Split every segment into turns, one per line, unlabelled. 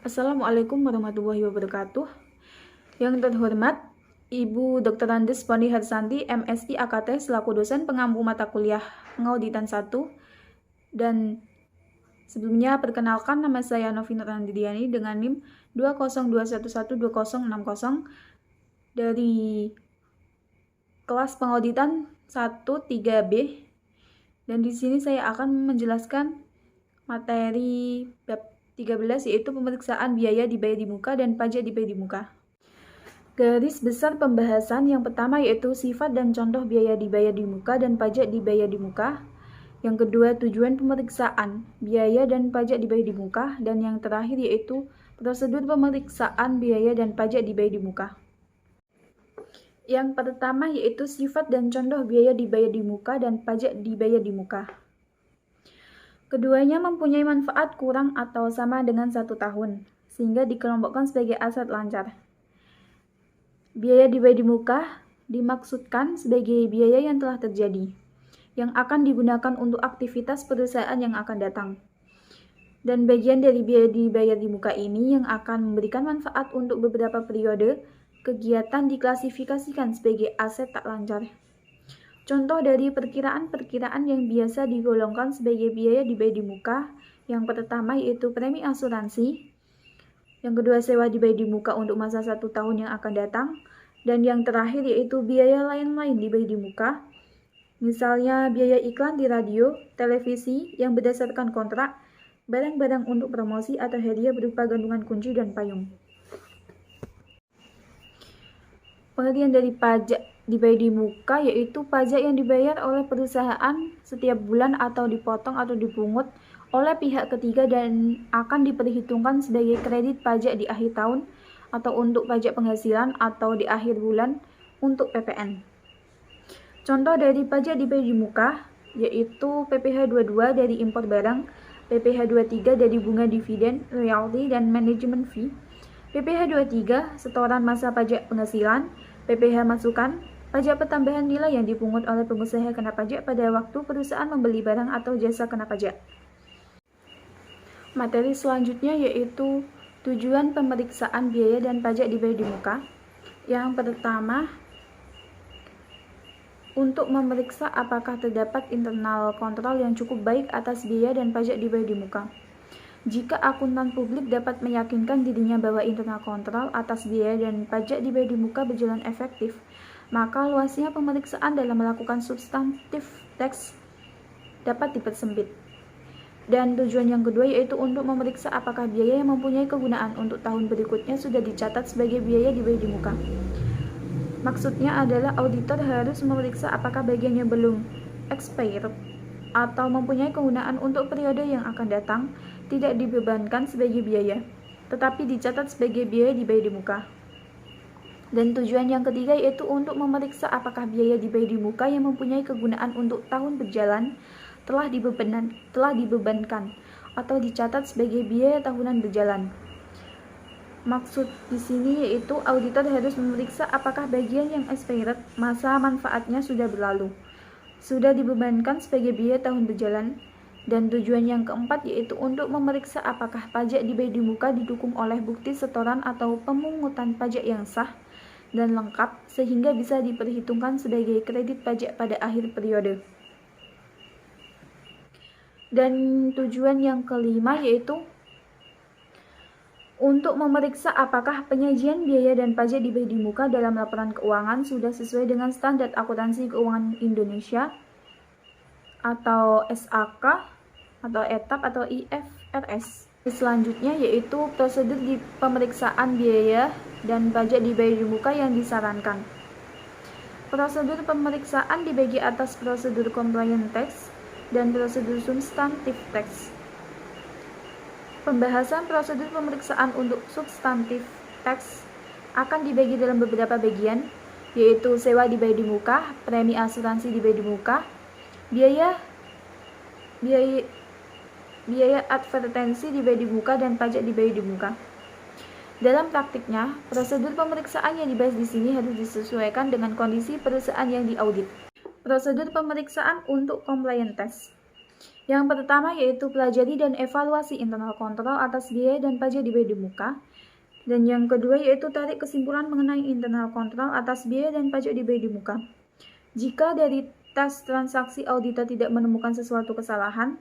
Assalamualaikum warahmatullahi wabarakatuh. Yang terhormat, Ibu Dr. Andes Poni Harsanti, MSI AKT, selaku dosen pengampu mata kuliah Pengauditan 1. Dan sebelumnya, perkenalkan nama saya Novi Nurhandidiani dengan NIM 202112060 dari kelas Pengauditan 1 3B. Dan di sini saya akan menjelaskan materi bab 13, yaitu pemeriksaan biaya dibayar di muka dan pajak dibayar di muka. Garis besar pembahasan yang pertama yaitu sifat dan contoh biaya dibayar di muka dan pajak dibayar di muka. Yang kedua, tujuan pemeriksaan biaya dan pajak dibayar di muka. Dan yang terakhir yaitu prosedur pemeriksaan biaya dan pajak dibayar di muka. Yang pertama yaitu sifat dan contoh biaya dibayar di muka dan pajak dibayar di muka. Keduanya mempunyai manfaat kurang atau sama dengan 1 tahun, sehingga dikelompokkan sebagai aset lancar. Biaya dibayar di muka dimaksudkan sebagai biaya yang telah terjadi, yang akan digunakan untuk aktivitas perusahaan yang akan datang. Dan bagian dari biaya dibayar di muka ini yang akan memberikan manfaat untuk beberapa periode kegiatan diklasifikasikan sebagai aset tak lancar. Contoh dari perkiraan-perkiraan yang biasa digolongkan sebagai biaya dibayar di muka, yang pertama yaitu premi asuransi, yang kedua sewa dibayar di muka untuk masa 1 tahun yang akan datang, dan yang terakhir yaitu biaya lain-lain dibayar di muka, misalnya biaya iklan di radio, televisi yang berdasarkan kontrak, barang-barang untuk promosi atau hadiah berupa gantungan kunci dan payung. Pengertian dari pajak dibayar di muka yaitu pajak yang dibayar oleh perusahaan setiap bulan atau dipotong atau dipungut oleh pihak ketiga dan akan diperhitungkan sebagai kredit pajak di akhir tahun atau untuk pajak penghasilan atau di akhir bulan untuk PPN. Contoh dari pajak dibayar di muka yaitu PPh 22 dari impor barang, PPh 23 dari bunga dividen, royalti, dan manajemen fee, PPh 23 setoran masa pajak penghasilan, PPh masukan, pajak pertambahan nilai yang dipungut oleh pengusaha kena pajak pada waktu perusahaan membeli barang atau jasa kena pajak. Materi selanjutnya yaitu tujuan pemeriksaan biaya dan pajak dibayar di muka. Yang pertama, untuk memeriksa apakah terdapat internal kontrol yang cukup baik atas biaya dan pajak dibayar di muka. Jika akuntan publik dapat meyakinkan dirinya bahwa internal kontrol atas biaya dan pajak dibayar di muka berjalan efektif, maka luasnya pemeriksaan dalam melakukan substantif tax dapat dipersempit. Dan tujuan yang kedua yaitu untuk memeriksa apakah biaya yang mempunyai kegunaan untuk tahun berikutnya sudah dicatat sebagai biaya dibayar di muka. Maksudnya adalah auditor harus memeriksa apakah bagiannya belum expired atau mempunyai kegunaan untuk periode yang akan datang, tidak dibebankan sebagai biaya, tetapi dicatat sebagai biaya dibayar di muka. Dan tujuan yang ketiga yaitu untuk memeriksa apakah biaya dibayar di muka yang mempunyai kegunaan untuk tahun berjalan telah dibebankan atau dicatat sebagai biaya tahunan berjalan. Maksud di sini yaitu auditor harus memeriksa apakah bagian yang expired masa manfaatnya sudah berlalu, sudah dibebankan sebagai biaya tahun berjalan. Dan tujuan yang keempat yaitu untuk memeriksa apakah pajak dibayar di muka didukung oleh bukti setoran atau pemungutan pajak yang sah dan lengkap sehingga bisa diperhitungkan sebagai kredit pajak pada akhir periode. Dan tujuan yang kelima yaitu untuk memeriksa apakah penyajian biaya dan pajak dibayar di muka dalam laporan keuangan sudah sesuai dengan standar akuntansi keuangan Indonesia atau SAK atau ETAP atau IFRS. Selanjutnya yaitu prosedur di pemeriksaan biaya dan pajak dibayar di muka yang disarankan. Prosedur pemeriksaan dibagi atas prosedur compliant tax dan prosedur substantif tax. Pembahasan prosedur pemeriksaan untuk substantif tax akan dibagi dalam beberapa bagian, yaitu sewa dibayar di muka, premi asuransi dibayar di muka, biaya advertensi dibayar di muka, dan pajak dibayar di muka. Dalam praktiknya, prosedur pemeriksaan yang dibahas di sini harus disesuaikan dengan kondisi perusahaan yang diaudit. Prosedur pemeriksaan untuk compliance test. Yang pertama yaitu pelajari dan evaluasi internal kontrol atas biaya dan pajak dibayar di muka. Dan yang kedua yaitu tarik kesimpulan mengenai internal kontrol atas biaya dan pajak dibayar di muka. Jika dari tes transaksi auditor tidak menemukan sesuatu kesalahan,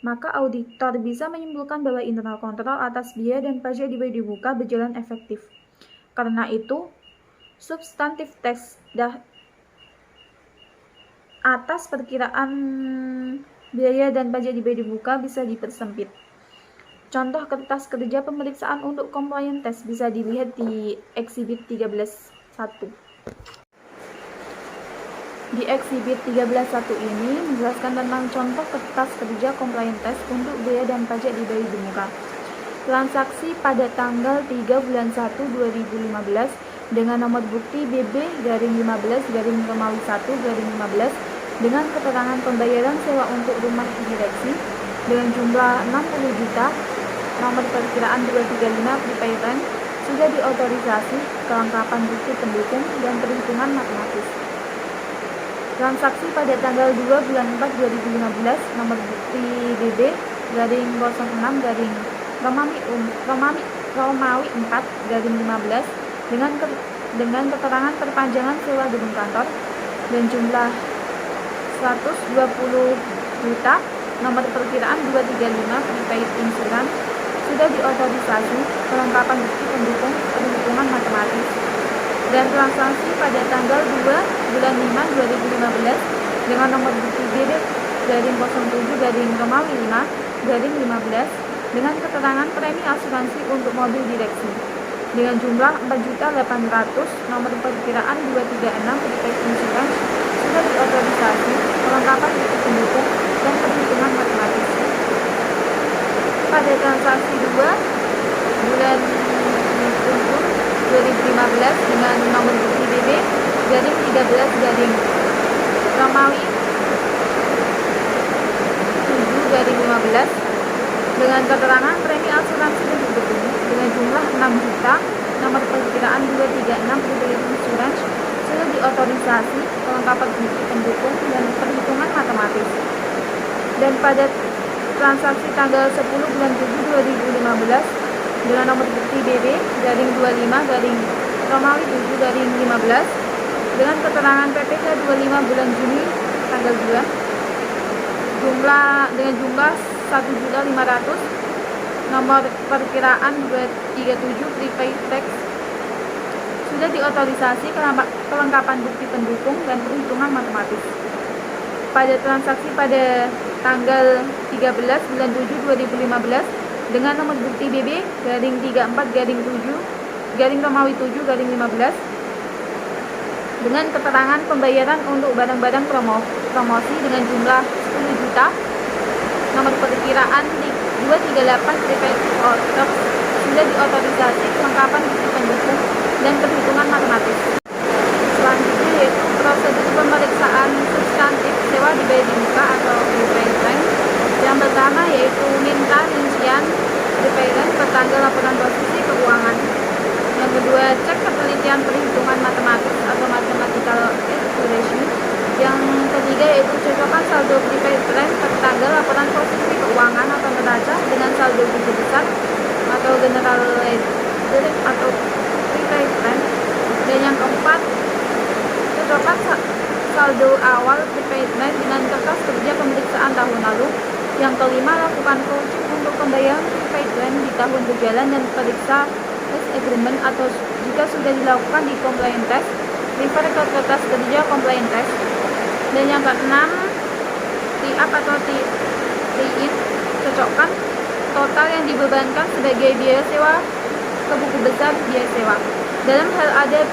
maka auditor bisa menyimpulkan bahwa internal kontrol atas biaya dan pajak dibayar di muka berjalan efektif. Karena itu, substantif teks atas perkiraan biaya dan pajak dibayar di muka bisa dipersempit. Contoh kertas kerja pemeriksaan untuk compliance test bisa dilihat di Exhibit 13.1. Di Exhibit 13.1 ini menjelaskan tentang contoh kertas kerja compliance test untuk biaya dan pajak dibayar di muka. Transaksi pada tanggal 3 bulan 1 2015 dengan nomor bukti BB-15-Romawi 1-15 dengan keterangan pembayaran sewa untuk rumah direksi dengan jumlah 60 juta, nomor perkiraan 235 prepaid rent, sudah diotorisasi kelengkapan bukti pendukung dan perhitungan matematis. Transaksi pada tanggal 2 bulan 4 2015 nomor bukti BB-06-Romawi 4-15 dengan keterangan perpanjangan sewa gedung kantor dan jumlah 120 juta, nomor perkiraan 235 prepaid insurance, sudah diotorisasi kelengkapan bukti pendukung perhitungan matematis. Dan transaksi pada tanggal 2 bulan 5 2015 dengan nomor bukti BB-07-Romawi 5-15 dengan keterangan premi asuransi untuk mobil direksi dengan jumlah 4.800.000, nomor perkiraan 236 prepaid insurance, sudah diotorisasi kelengkapan bukti pendukung dan perhitungan matematis. Pada transaksi 2 bulan 2015 dengan nomor bukti BB-13-Romawi 7-15 dengan keterangan premi asuransi untuk gedung dengan jumlah 6 juta, nomor perkiraan 236 prepaid insurance, sudah diotorisasi kelengkapan bukti pendukung dan perhitungan matematis. Dan pada transaksi tanggal 10 bulan 7 2015 dengan nomor bukti BB-25-Romawi 7-15 dengan keterangan PPh 25 bulan Juni tanggal 2 dengan jumlah 1.500.000, nomor perkiraan 237 prepaid tax, sudah diotorisasi kelengkapan bukti pendukung dan perhitungan matematis. Pada transaksi pada tanggal 13 bulan 7 2015 dengan nomor bukti BB-34-7-Romawi 7-15 dengan keterangan pembayaran untuk barang-barang promosi dengan jumlah 10 juta, nomor perkiraan 238 prepaid order, sudah diotorisasi kelengkapan bukti pendukung dan perhitungan matematis. Selanjutnya yaitu prosedur pemeriksaan substantif sewa dibayar di muka atau prepaid rent. Yang pertama yaitu minta rincian prepaid rent per tanggal laporan posisi keuangan. Yang kedua, cek ketelitian perhitungan matematis atau mathematical accuracy. Yang ketiga yaitu cocokkan saldo prepaid rent per tanggal laporan posisi keuangan atau neraca dengan saldo buku besar atau general ledger atau prepaid rent. Dan yang keempat, cocokkan saldo awal prepaid rent dengan kertas kerja pemeriksaan tahun lalu. Yang kelima, lakukan coaching untuk pembayaran prepaid rent di tahun berjalan dan periksa test agreement atau jika sudah dilakukan di compliance test, refer ke kertas kerja compliance test. Dan yang keenam, tie-up atau tie-in, cocokkan total yang dibebankan sebagai biaya sewa ke buku besar biaya sewa. Dalam hal ada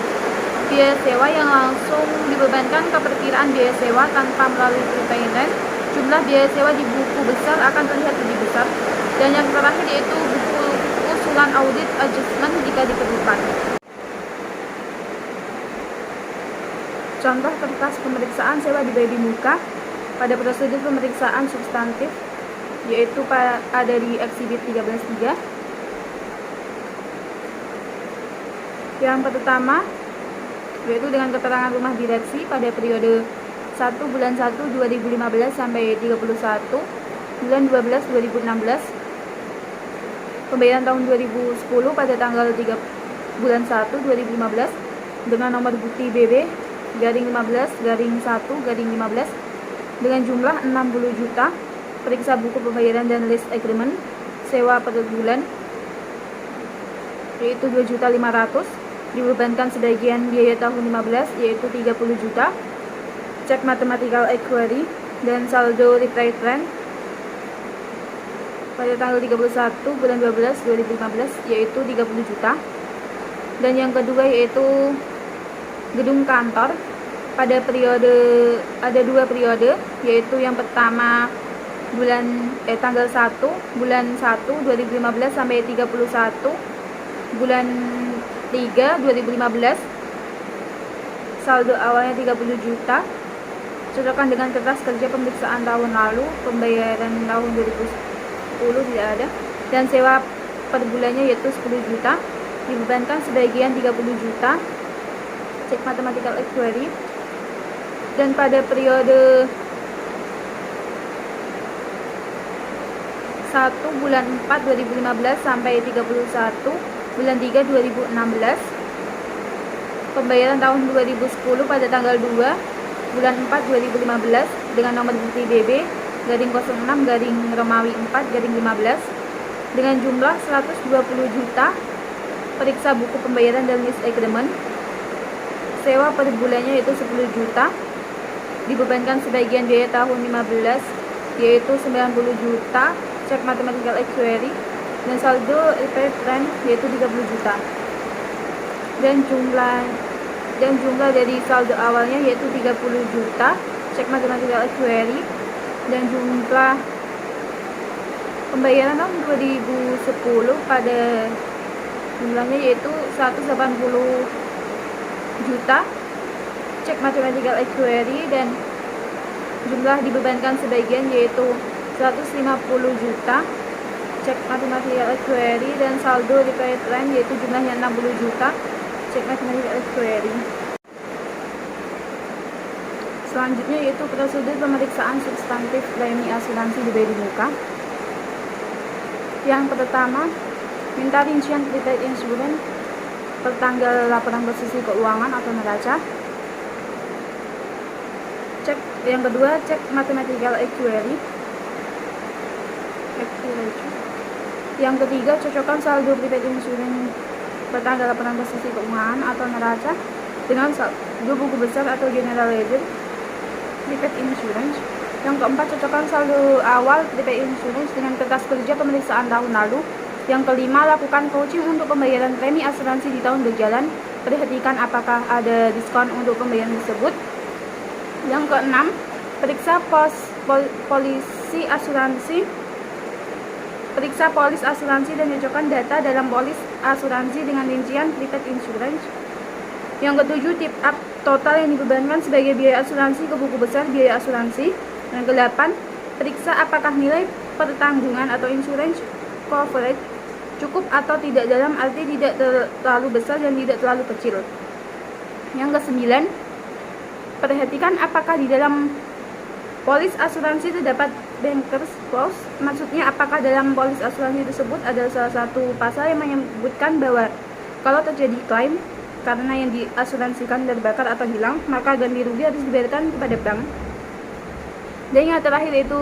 biaya sewa yang langsung dibebankan ke perkiraan biaya sewa tanpa melalui prepaid rent, jumlah biaya sewa di buku besar akan terlihat lebih besar. Dan yang terakhir yaitu buku usulan audit adjustment jika diperlukan. Contoh kertas pemeriksaan sewa dibayar di muka pada prosedur pemeriksaan substantif yaitu ada di Exhibit 13.3. Yang pertama yaitu dengan keterangan rumah direksi pada periode 1 bulan 1 2015 sampai 31 bulan 12 2016. Pembayaran tahun 2010 pada tanggal 3 bulan 1 2015 dengan nomor bukti BB garing 15 garing 1 garing 15 dengan jumlah 60 juta. Periksa buku pembayaran dan list agreement. Sewa per bulan yaitu 2.500.000, dibebankan sebagian biaya tahun 15 yaitu 30 juta. Cek mathematical actuary dan saldo repaid rent pada tanggal 31 bulan 12 2015 yaitu 30 juta. Dan yang kedua yaitu gedung kantor pada periode, ada 2 periode, yaitu yang pertama tanggal 1 bulan 1 2015 sampai 31 bulan 3 2015. Saldo awalnya 30 juta. Cocokkan dengan kertas kerja pemeriksaan tahun lalu. Pembayaran tahun 2010 tidak ada. Dan sewa per bulannya yaitu 10 juta, dibebankan sebagian 30 juta. Cek mathematical actuary. Dan pada periode 1 bulan 4 2015 sampai 31 bulan 3 2016. Pembayaran tahun 2010 pada tanggal 2 bulan 4 2015 dengan nomor bukti BB garing 06 garing Romawi 4 garing 15 dengan jumlah 120 juta. Periksa buku pembayaran dan list agreement. Sewa per bulannya yaitu 10 juta, dibebankan sebagian biaya tahun 15 yaitu 90 juta. Cek mathematical actuary. Dan saldo repaid rent yaitu 30 juta. Dan jumlah dari saldo awalnya yaitu 30 juta. Cek mathematical actuary. Dan jumlah pembayaran tahun 2010 pada jumlahnya yaitu 180 juta. Cek mathematical actuary. Dan jumlah dibebankan sebagian yaitu 150 juta. Cek mathematical actuary. Dan saldo repaid rent yaitu jumlahnya 60 juta. Cek mathematical actuary. Selanjutnya yaitu prosedur pemeriksaan substantif premi asuransi dibayar di muka. Yang pertama, minta rincian prepaid insurance per tanggal laporan posisi keuangan atau neraca. Yang kedua, cek mathematical actuary. Yang ketiga, cocokkan saldo prepaid insurance per tanggal laporan posisi keuangan atau neraca dengan saldo buku besar atau general ledger prepaid insurance. Yang keempat, cocokkan saldo awal prepaid insurance dengan kertas kerja pemeriksaan tahun lalu. Yang kelima, lakukan vouching untuk pembayaran premi asuransi di tahun berjalan. Perhatikan apakah ada diskon untuk pembayaran tersebut. Yang keenam, periksa polisi asuransi. Periksa polis asuransi dan cocokkan data dalam polis asuransi dengan rincian prepaid insurance. Yang ketujuh, tip up total yang dibebankan sebagai biaya asuransi ke buku besar biaya asuransi. Yang kedelapan, periksa apakah nilai pertanggungan atau insurance coverage cukup atau tidak dalam arti tidak terlalu besar dan tidak terlalu kecil. Yang kesembilan, perhatikan apakah di dalam polis asuransi terdapat bankers clause. Maksudnya apakah dalam polis asuransi tersebut ada salah satu pasal yang menyebutkan bahwa kalau terjadi klaim karena yang diasuransikan terbakar atau hilang, maka ganti rugi harus dibayarkan kepada bank. Dan yang terakhir itu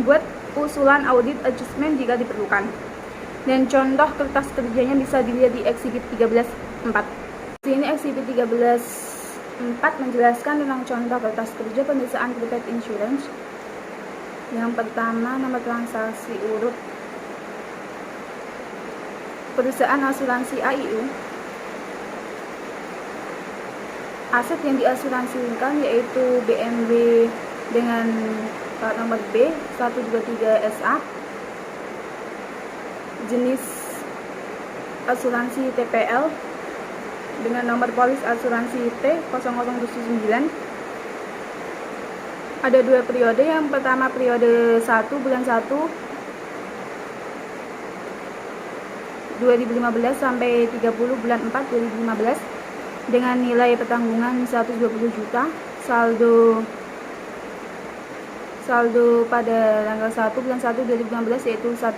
buat usulan audit adjustment jika diperlukan. Dan contoh kertas kerjanya bisa dilihat di eksibit 13.4. Di sini eksibit 13.4 menjelaskan tentang contoh kertas kerja pemeriksaan prepaid insurance. Yang pertama, nomor transaksi urut perusahaan asuransi AIU. Aset yang diasuransikan yaitu BMW dengan plat nomor B123 SA. Jenis asuransi TPL dengan nomor polis asuransi T0079. Ada 2 periode. Yang pertama periode 1 bulan 1 2015 sampai 30 bulan 4 2015 dengan nilai pertanggungan 120 juta. Saldo saldo pada tanggal 1 bulan 1 2015 yaitu 1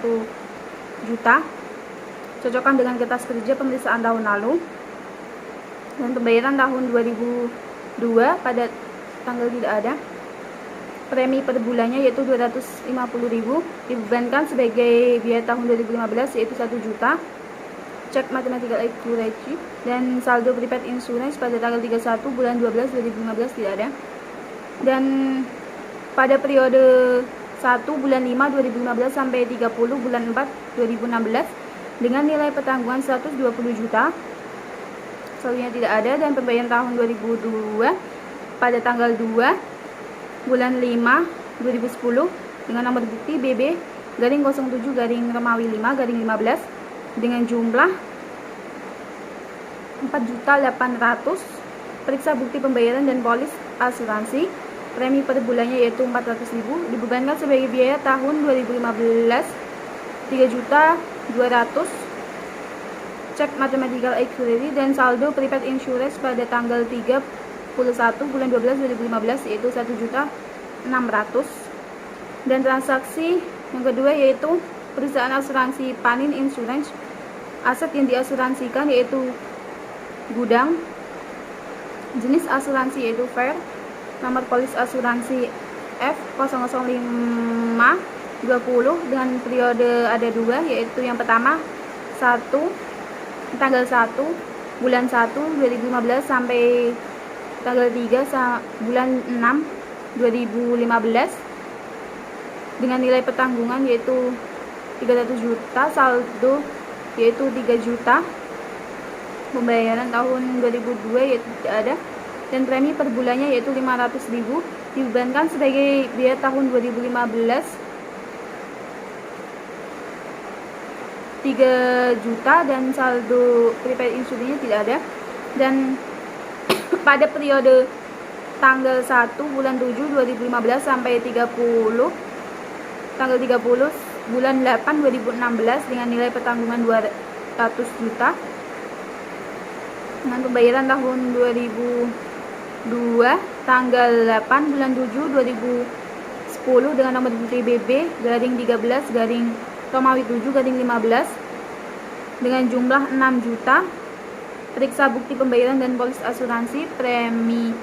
juta. Cocokkan dengan kertas kerja pemeriksaan tahun lalu. Dan pembayaran tahun 2002 pada tanggal tidak ada. Premi per bulannya yaitu 250.000, dibebankan sebagai biaya tahun 2015 yaitu 1 juta. Cek mathematical accuracy. Dan saldo prepaid insurance pada tanggal 31 bulan 12 2015 tidak ada. Dan pada periode 1 bulan 5 2015 sampai 30 bulan 4 2016 dengan nilai pertanggungan 120 juta, saldonya tidak ada. Dan pembayaran tahun 2002 pada tanggal 2 bulan 5 2010 dengan nomor bukti BB garing 07 garing Romawi 5 garing 15 dengan jumlah 4.800.000. Periksa bukti pembayaran dan polis asuransi. Premi per bulannya yaitu 400.000, dibebankan sebagai biaya tahun 2015 3.200.000. Cek mathematical accuracy. Dan saldo prepaid insurance pada tanggal 31 bulan 12 2015 yaitu 1.600.000. Dan transaksi yang kedua yaitu perusahaan asuransi Panin Insurance. Aset yang diasuransikan yaitu gudang. Jenis asuransi yaitu fair. Nomor polis asuransi F00520 dengan periode ada 2 yaitu yang pertama tanggal 1 bulan 1 2015 sampai tanggal 3 bulan 6 2015 dengan nilai pertanggungan yaitu 300 juta, saldo yaitu 3 juta. Pembayaran tahun 2002 yaitu tidak ada. Dan premi per bulannya yaitu 500.000, dibebankan sebagai biaya tahun 2015 3 juta dan saldo prepaid insurance tidak ada. Dan pada periode tanggal 1 bulan 7 2015 sampai tanggal 30 bulan 8 2016 dengan nilai pertanggungan 200 juta. Dengan pembayaran tahun 2002 tanggal 8 bulan 7 2010 dengan nomor bukti BB garing 13 garing Romawi 7 garing 15 dengan jumlah 6 juta. Periksa bukti pembayaran dan polis asuransi. Premi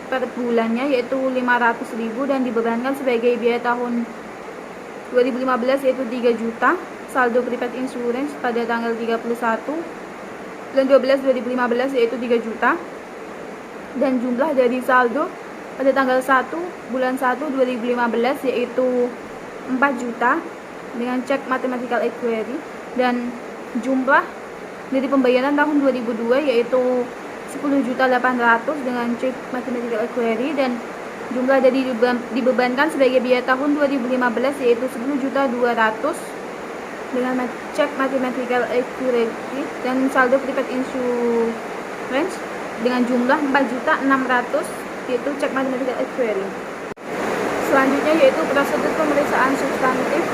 per bulannya yaitu 500.000 dan dibebankan sebagai biaya tahun 2015 yaitu 3 juta. Saldo prepaid insurance pada tanggal 31 bulan 12 2015 yaitu 3 juta. Dan jumlah dari saldo pada tanggal 1 bulan 1 2015 yaitu 4 juta dengan cek mathematical accuracy. Dan jumlah dari pembayaran tahun 2002 yaitu 10.800.000 dengan cek mathematical accuracy. Dan jumlah dari dibebankan sebagai biaya tahun 2015 yaitu 10.200.000 dengan cek mathematical accuracy. Dan saldo prepaid insurance dengan jumlah 4.600.000 yaitu cek mathematical accuracy. Selanjutnya yaitu prosedur pemeriksaan substantif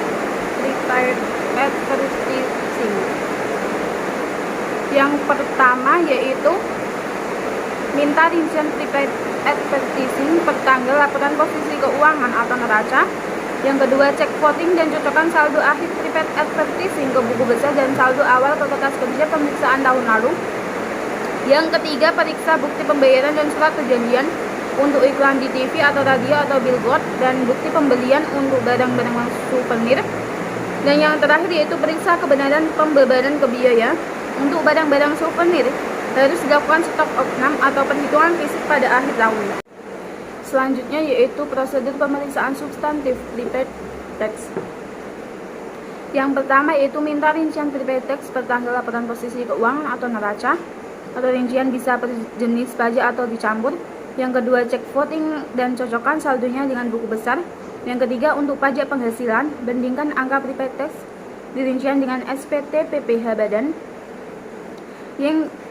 prepaid advertising. Yang pertama yaitu minta rincian prepaid advertising per tanggal laporan posisi keuangan atau neraca. Yang kedua, cek voting dan cocokkan saldo akhir prepaid advertising ke buku besar dan saldo awal ke kertas kerja pemeriksaan tahun lalu. Yang ketiga, periksa bukti pembayaran dan surat perjanjian untuk iklan di TV atau radio atau billboard dan bukti pembelian untuk barang-barang souvenir. Dan yang terakhir yaitu periksa kebenaran pembebanan ke biaya untuk barang-barang souvenir. Harus dilakukan stok opnam atau perhitungan fisik pada akhir tahun. Selanjutnya yaitu prosedur pemeriksaan substantif prepaid tax. Yang pertama yaitu minta rincian prepaid tax per tanggal laporan posisi keuangan atau neraca, atau rincian bisa per jenis pajak atau dicampur. Yang kedua, cek voting dan cocokkan saldonya dengan buku besar. Yang ketiga, untuk pajak penghasilan, bandingkan angka prepaid tax di rincian dengan SPT PPh badan.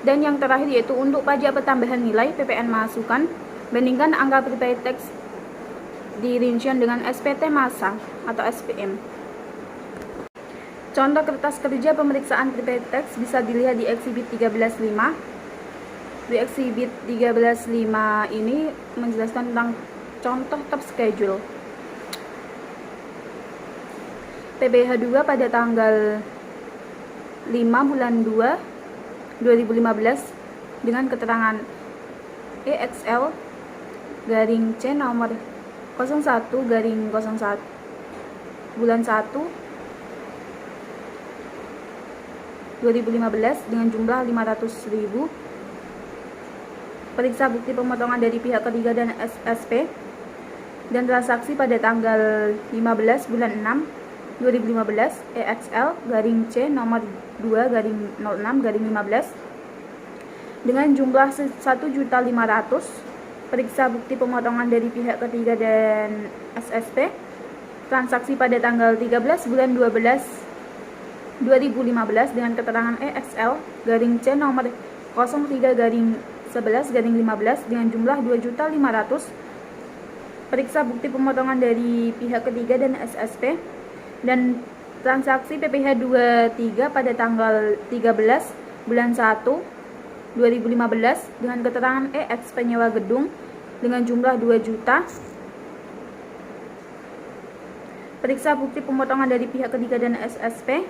Dan yang terakhir yaitu untuk pajak pertambahan nilai PPN masukan, bandingkan angka prepaid tax di rincian dengan SPT masa atau SPM. Contoh kertas kerja pemeriksaan prepaid tax bisa dilihat di eksibit 13.5. Di eksibit 13.5 ini menjelaskan tentang Contoh top schedule. PPh 2 pada tanggal 5 bulan 2 2015 dengan keterangan EXL garing C nomor 01 garing 01 bulan 1 2015 dengan jumlah 500.000. Periksa bukti pemotongan dari pihak ketiga dan SSP dan transaksi pada tanggal 15 bulan 6 2015 EXL garing C nomor 2 garing 06 garing 15 dengan jumlah 1.500.000. Periksa bukti pemotongan dari pihak ketiga dan SSP transaksi pada tanggal 13 bulan 12 2015 dengan keterangan EXL garing C nomor 03 garing 11 garing 15 dengan jumlah 2.500.000. Periksa bukti pemotongan dari pihak ketiga dan SSP dan transaksi PPh 23 pada tanggal 13 bulan 1 2015 dengan keterangan EX penyewa gedung dengan jumlah 2 juta. Periksa bukti pemotongan dari pihak ketiga dan SSP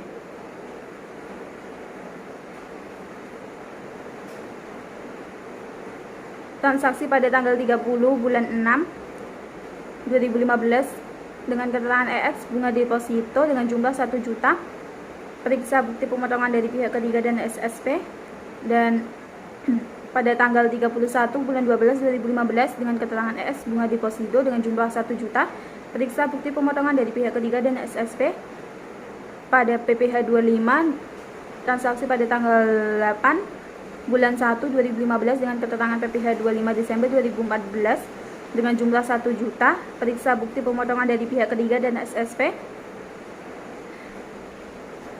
transaksi pada tanggal 30 bulan 6 2015 dengan keterangan EX bunga deposito dengan jumlah 1 juta. Periksa bukti pemotongan dari pihak ketiga dan SSP dan pada tanggal 31 bulan 12 2015 dengan keterangan EX bunga deposito dengan jumlah 1 juta. Periksa bukti pemotongan dari pihak ketiga dan SSP pada PPh 25 transaksi pada tanggal 8 bulan 1 2015 dengan keterangan PPh 25 Desember 2014 dengan jumlah 1 juta. Periksa bukti pemotongan dari pihak ketiga dan SSP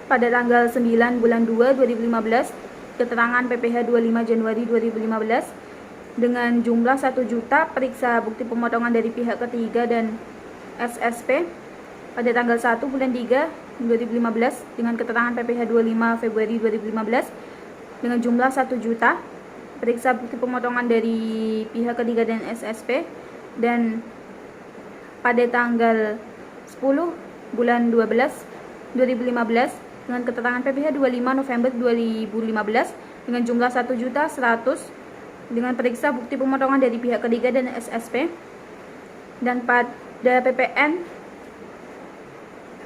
pada tanggal 9 bulan 2 2015 keterangan PPh 25 Januari 2015 dengan jumlah 1 juta. Periksa bukti pemotongan dari pihak ketiga dan SSP pada tanggal 1 bulan 3 2015 dengan keterangan PPh 25 Februari 2015 dengan jumlah 1 juta. Periksa bukti pemotongan dari pihak ketiga dan SSP dan pada tanggal 10 bulan 12 2015 dengan keterangan PPh 25 November 2015 dengan jumlah 1.100.000 dengan periksa bukti pemotongan dari pihak ketiga dan SSP dan pada PPN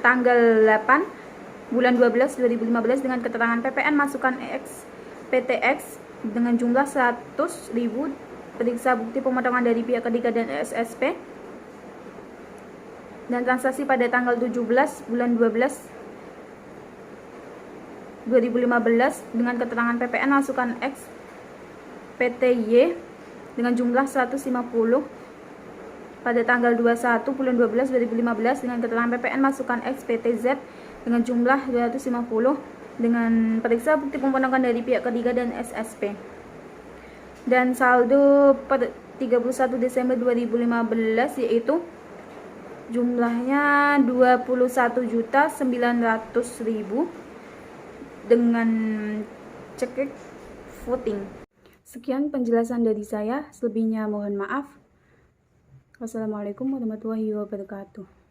tanggal 8 bulan 12 2015 dengan keterangan PPN masukan EX PTX dengan jumlah 100.000. Periksa bukti pemotongan dari pihak ketiga dan SSP dan transaksi pada tanggal 17 bulan 12 2015 dengan keterangan PPN masukan X PTY dengan jumlah 150 pada tanggal 21 bulan 12 2015 dengan keterangan PPN masukan X PTZ dengan jumlah 250 dengan periksa bukti pemotongan dari pihak ketiga dan SSP dan saldo per 31 Desember 2015 yaitu jumlahnya 21.900.000 dengan cek voting. Sekian penjelasan dari saya, selebihnya mohon maaf. Wassalamualaikum warahmatullahi wabarakatuh.